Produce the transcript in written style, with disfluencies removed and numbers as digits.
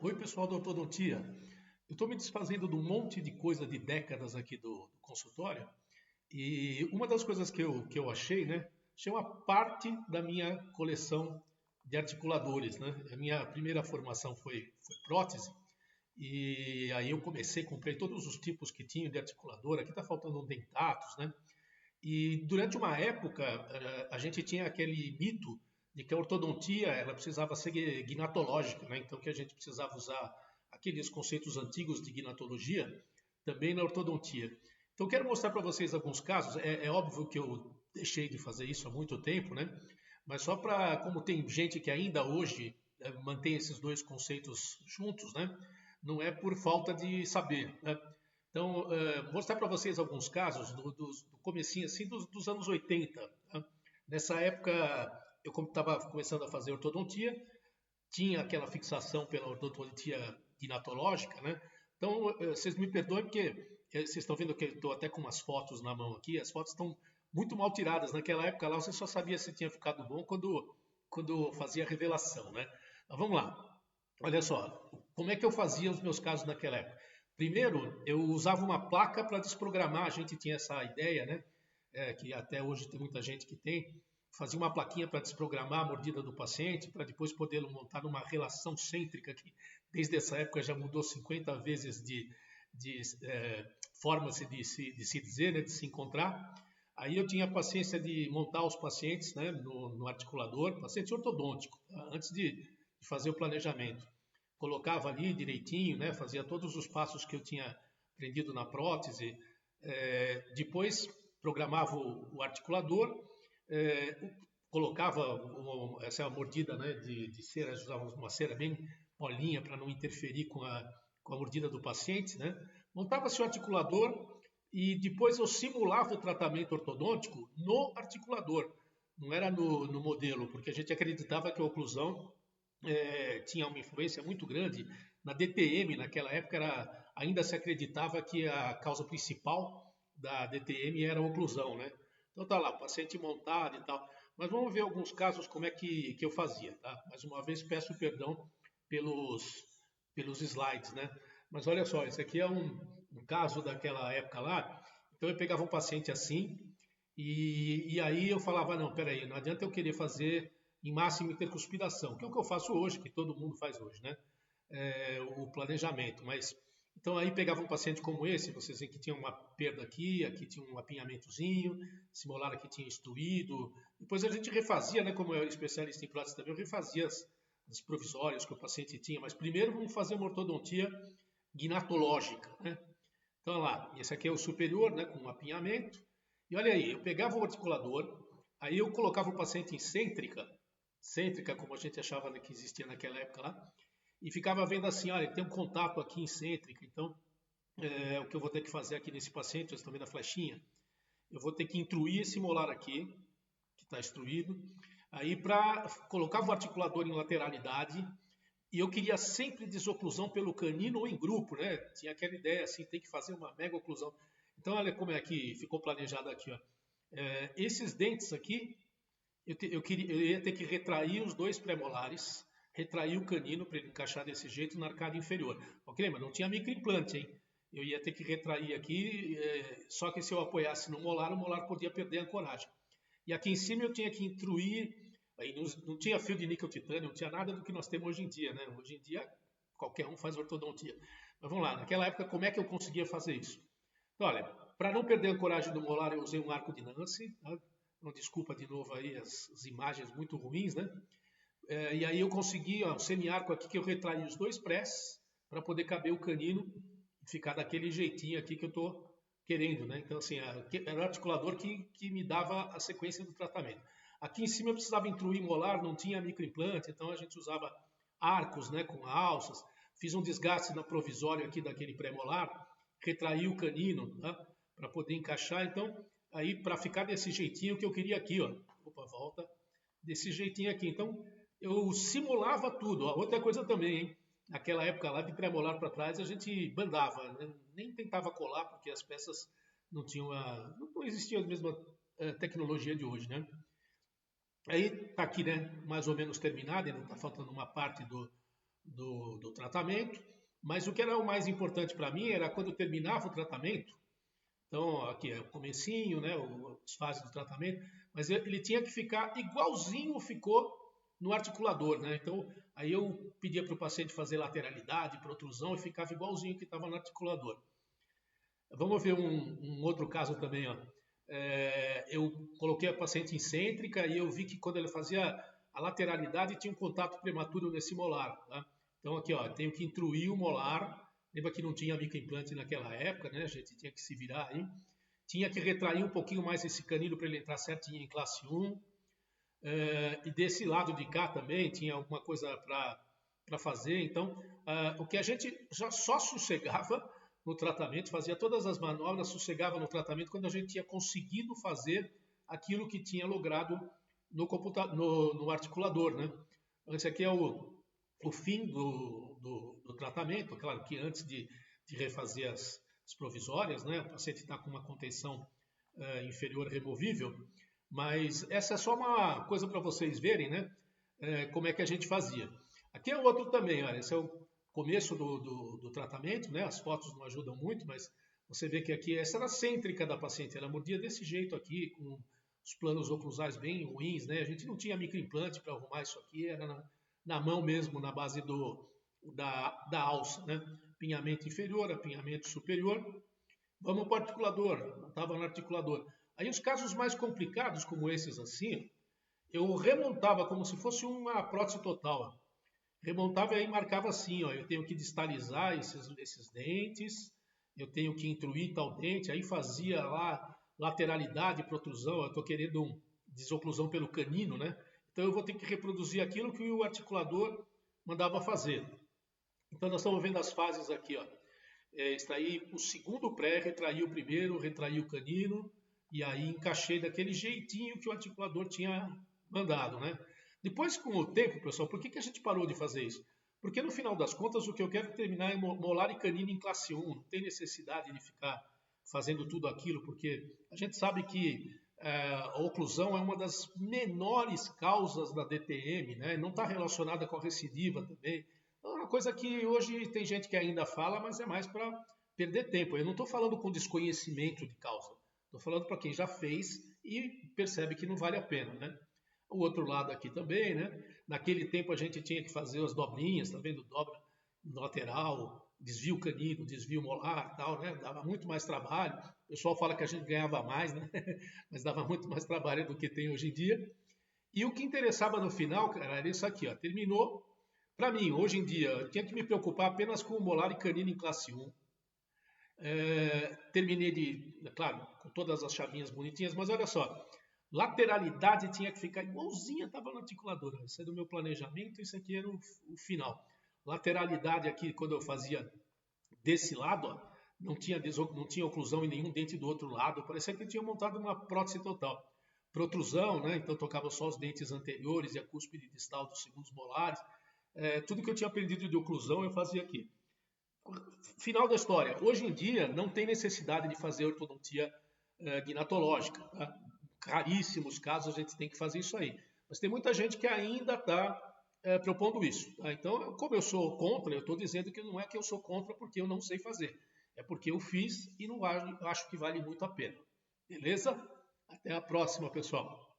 Oi, pessoal da Ortodontia. Eu estou me desfazendo de um monte de coisa de décadas aqui do consultório e uma das coisas que eu achei, né? Achei uma parte da minha coleção de articuladores, né? A minha primeira formação foi prótese e aí eu comecei, comprei todos os tipos que tinha de articulador. Aqui está faltando um dentatus, né? E durante uma época, a gente tinha aquele mito de que a ortodontia ela precisava ser gnatológica, né? Então que a gente precisava usar aqueles conceitos antigos de gnatologia também na ortodontia. Então quero mostrar para vocês alguns casos. É óbvio que eu deixei de fazer isso há muito tempo, né? Mas só para, como tem gente que ainda hoje mantém esses dois conceitos juntos, né? Não é por falta de saber, né? Então, mostrar para vocês alguns casos do comecinho assim, dos anos 80. Tá? Nessa época, eu estava começando a fazer ortodontia, tinha aquela fixação pela ortodontia ginatológica, né? Então, vocês me perdoem porque vocês estão vendo que eu estou até com umas fotos na mão aqui, as fotos estão muito mal tiradas. Naquela época lá, você só sabia se tinha ficado bom quando fazia a revelação, né? Mas vamos lá. Olha só, como é que eu fazia os meus casos naquela época? Primeiro, eu usava uma placa para desprogramar, a gente tinha essa ideia, né? Que até hoje tem muita gente que tem, fazia uma plaquinha para desprogramar a mordida do paciente, para depois poder montar numa relação cêntrica, que desde essa época já mudou 50 vezes de formas de se dizer, né? De se encontrar. Aí eu tinha a paciência de montar os pacientes, né? No articulador, paciente ortodôntico, tá? Antes de fazer o planejamento. Colocava ali direitinho, né? Fazia todos os passos que eu tinha aprendido na prótese. Depois programava o articulador, é, colocava essa mordida, né, de cera, usava uma cera bem molinha para não interferir com a mordida do paciente, né? Montava-se o articulador e depois eu simulava o tratamento ortodôntico no articulador, não era no modelo, porque a gente acreditava que a oclusão tinha uma influência muito grande. Na DTM, naquela época, ainda se acreditava que a causa principal da DTM era a oclusão, né? Então tá lá, o paciente montado e tal. Mas vamos ver alguns casos como é que eu fazia, tá? Mais uma vez peço perdão pelos, pelos slides, né? Mas olha só, esse aqui é um caso daquela época lá. Então eu pegava um paciente assim e aí eu falava, não, peraí, não adianta eu querer fazer em máxima intercuspidação, que é o que eu faço hoje, que todo mundo faz hoje, né? O planejamento. Mas então aí pegava um paciente como esse, vocês veem que tinha uma perda aqui tinha um apinhamentozinho, esse molar aqui tinha estuído. Depois a gente refazia, né? Como eu era especialista em prótese também, eu refazia as provisórias que o paciente tinha. Mas primeiro vamos fazer uma ortodontia gnatológica, né? Então lá, esse aqui é o superior, né? Com um apinhamento. E olha aí, eu pegava o articulador, aí eu colocava o paciente em cêntrica, como a gente achava que existia naquela época lá, e ficava vendo assim, olha, tem um contato aqui em cêntrica, então o que eu vou ter que fazer aqui nesse paciente, vocês estão vendo a flechinha, eu vou ter que intruir esse molar aqui, que está extruído, aí para colocar o articulador em lateralidade, e eu queria sempre desoclusão pelo canino ou em grupo, né? Tinha aquela ideia assim, tem que fazer uma mega oclusão. Então olha como é que ficou planejado aqui, ó. Esses dentes aqui, eu ia ter que retrair os dois premolares, retrair o canino para ele encaixar desse jeito na arcada inferior. Ok, mas não tinha microimplante, hein? Eu ia ter que retrair aqui, só que se eu apoiasse no molar, o molar podia perder a ancoragem. E aqui em cima eu tinha que intruir, aí não tinha fio de níquel titânio, não tinha nada do que nós temos hoje em dia, né? Hoje em dia qualquer um faz ortodontia. Mas vamos lá, naquela época como é que eu conseguia fazer isso? Então, olha, para não perder a ancoragem do molar, eu usei um arco de Nancy, tá? Então, desculpa de novo aí as imagens muito ruins, né? E aí eu consegui ó, um semiarco aqui que eu retraí os dois prés para poder caber o canino e ficar daquele jeitinho aqui que eu estou querendo, né? Então, assim, era o articulador que me dava a sequência do tratamento. Aqui em cima eu precisava intruir molar, não tinha microimplante, então a gente usava arcos, né, com alças. Fiz um desgaste na provisória aqui daquele pré-molar, retraí o canino, tá? Para poder encaixar. Então, aí para ficar desse jeitinho que eu queria aqui, ó. Opa, volta. Desse jeitinho aqui. Então, eu simulava tudo. Ó, outra coisa também, hein? Naquela época lá de pré-molar para trás, a gente bandava, né? Nem tentava colar, porque as peças não tinham não existia a mesma tecnologia de hoje, né? Aí tá aqui, né? Mais ou menos terminado, ainda está faltando uma parte do tratamento, mas o que era o mais importante para mim era quando eu terminava o tratamento, então aqui é o comecinho, né, as fases do tratamento, mas ele tinha que ficar igualzinho ficou no articulador, né? Então aí eu pedia para o paciente fazer lateralidade, protrusão e ficava igualzinho que estava no articulador. Vamos ver um outro caso também, ó. Eu coloquei a paciente excêntrica e eu vi que quando ele fazia a lateralidade tinha um contato prematuro nesse molar, tá? Então aqui, ó, tenho que intruir o molar. Lembra que não tinha microimplante naquela época, né? A gente tinha que se virar aí. Tinha que retrair um pouquinho mais esse canino para ele entrar certinho em classe 1. E desse lado de cá também tinha alguma coisa para fazer. Então, o que a gente já só sossegava no tratamento, fazia todas as manobras, sossegava no tratamento quando a gente tinha conseguido fazer aquilo que tinha logrado no articulador, né? Esse aqui é o fim do tratamento. Claro que antes de refazer as provisórias, né? O paciente está com uma contenção inferior removível, mas essa é só uma coisa para vocês verem, né? Como é que a gente fazia. Aqui é o outro também, olha, esse é o começo do tratamento, né? As fotos não ajudam muito, mas você vê que aqui essa era a cêntrica da paciente, ela mordia desse jeito aqui, com os planos oclusais bem ruins, né? A gente não tinha microimplante para arrumar isso aqui, era na mão mesmo, na base da alça, né? Apinhamento inferior, apinhamento superior. Vamos para o articulador, não estava no articulador. Aí os casos mais complicados, como esses assim, eu remontava como se fosse uma prótese total. Remontava e aí marcava assim, ó, eu tenho que distalizar esses dentes, eu tenho que intruir tal dente, aí fazia lá lateralidade, protrusão, eu estou querendo desoclusão pelo canino, né? Então eu vou ter que reproduzir aquilo que o articulador mandava fazer. Então nós estamos vendo as fases aqui, ó. Extrair o segundo pré, retrair o primeiro, retrair o canino, e aí encaixei daquele jeitinho que o articulador tinha mandado, né? Depois, com o tempo, pessoal, por que a gente parou de fazer isso? Porque no final das contas, o que eu quero terminar é molar e canino em classe 1. Não tem necessidade de ficar fazendo tudo aquilo, porque a gente sabe que a oclusão é uma das menores causas da DTM, né? Não está relacionada com a recidiva também. É uma coisa que hoje tem gente que ainda fala, mas é mais para perder tempo. Eu não estou falando com desconhecimento de causa. Estou falando para quem já fez e percebe que não vale a pena, né? O outro lado aqui também, né? Naquele tempo a gente tinha que fazer as dobrinhas, tá vendo? Dobra no lateral, desvio canino, desvio molar, tal, né? Dava muito mais trabalho. O pessoal fala que a gente ganhava mais, né? Mas dava muito mais trabalho do que tem hoje em dia. E o que interessava no final, cara, era isso aqui, ó. Terminou. Para mim, hoje em dia, eu tinha que me preocupar apenas com o molar e canino em classe 1. Terminei claro, com todas as chavinhas bonitinhas, mas olha só, lateralidade tinha que ficar igualzinha, estava no articulador. Isso é do meu planejamento, isso aqui era o final. Lateralidade aqui, quando eu fazia desse lado, ó, não tinha oclusão em nenhum dente do outro lado, parecia que eu tinha montado uma prótese total. Protrusão, né? Então tocava só os dentes anteriores e a cúspide distal dos segundos molares. Tudo que eu tinha aprendido de oclusão eu fazia aqui. Final da história. Hoje em dia não tem necessidade de fazer ortodontia gnatológica. Tá? Raríssimos casos a gente tem que fazer isso aí. Mas tem muita gente que ainda está propondo isso. Tá? Então, como eu sou contra, eu estou dizendo que não é que eu sou contra porque eu não sei fazer. É porque eu fiz e não acho que vale muito a pena. Beleza? Até a próxima, pessoal.